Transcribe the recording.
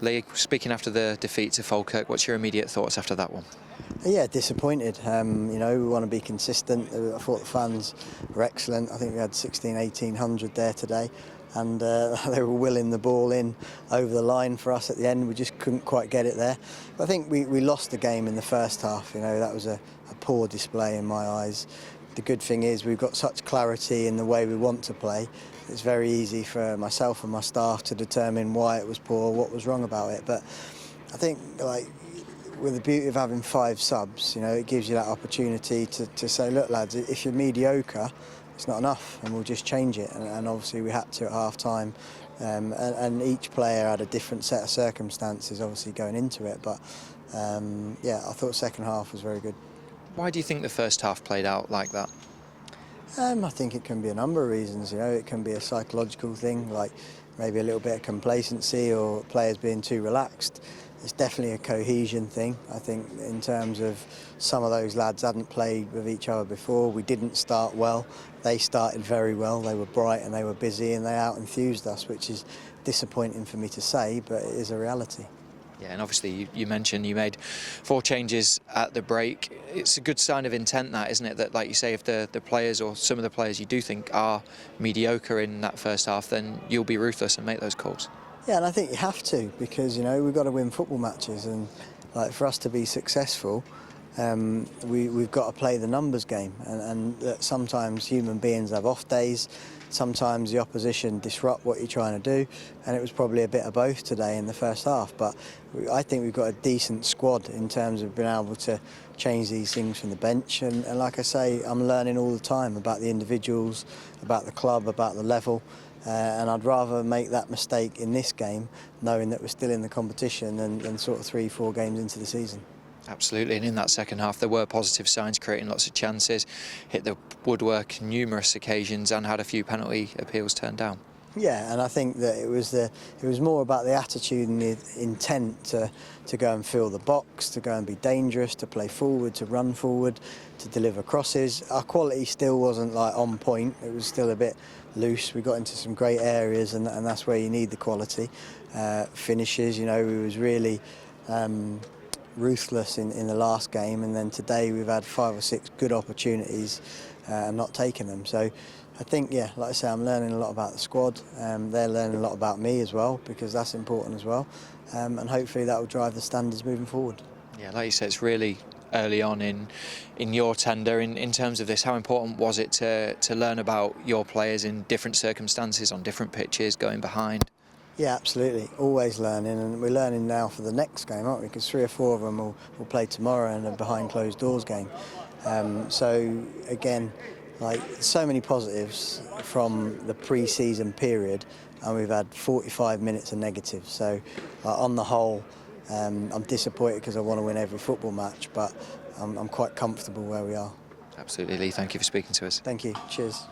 Lee, speaking after the defeat to Falkirk, what's your immediate thoughts after that one? Yeah, disappointed. We want to be consistent. I thought the fans were excellent. I think we had 1,800 there today, and they were willing the ball in over the line for us at the end. We just couldn't quite get it there. But I think we lost the game in the first half. That was a poor display in my eyes. The good thing is we've got such clarity in the way we want to play. It's very easy for myself and my staff to determine why it was poor, what was wrong about it. But I think, with the beauty of having 5 subs, it gives you that opportunity to say, look, lads, if you're mediocre, it's not enough, and we'll just change it. And obviously we had to at half-time, and each player had a different set of circumstances, obviously, going into it. But, I thought second half was very good. Why do you think the first half played out like that? I think it can be a number of reasons. It can be a psychological thing, like maybe a little bit of complacency or players being too relaxed. It's definitely a cohesion thing. I think in terms of some of those lads hadn't played with each other before. We didn't start well. They started very well. They were bright and they were busy and they out-enthused us, which is disappointing for me to say, but it is a reality. Yeah, and obviously you mentioned you made 4 changes at the break. It's a good sign of intent, that, isn't it? That, like you say, if the players or some of the players you do think are mediocre in that first half, then you'll be ruthless and make those calls. Yeah, and I think you have to, because we've got to win football matches, and for us to be successful, we've got to play the numbers game, and that sometimes human beings have off days. Sometimes the opposition disrupt what you're trying to do, and it was probably a bit of both today in the first half. But I think we've got a decent squad in terms of being able to change these things from the bench. And like I say, I'm learning all the time about the individuals, about the club, about the level. And I'd rather make that mistake in this game, knowing that we're still in the competition, than sort of 3-4 games into the season. Absolutely, and in that second half there were positive signs, creating lots of chances, hit the woodwork numerous occasions and had a few penalty appeals turned down. Yeah, and I think that it was more about the attitude and the intent to go and fill the box, to go and be dangerous, to play forward, to run forward, to deliver crosses. Our quality still wasn't on point. It was still a bit loose. We got into some great areas, and that's where you need the quality. Finishes, we was really ruthless in the last game, and then today we've had 5 or 6 good opportunities and not taken them. So I think, like I say, I'm learning a lot about the squad. They're learning a lot about me as well, because that's important as well, and hopefully that will drive the standards moving forward. Yeah, like you said, it's really early on in your tender. In terms of this, how important was it to learn about your players in different circumstances, on different pitches, going behind? Yeah, absolutely. Always learning, and we're learning now for the next game, aren't we? Because 3 or 4 of them will play tomorrow in a behind closed doors game. So again, so many positives from the pre-season period, and we've had 45 minutes of negatives. So on the whole, I'm disappointed because I want to win every football match, but I'm quite comfortable where we are. Absolutely, Lee. Thank you for speaking to us. Thank you. Cheers.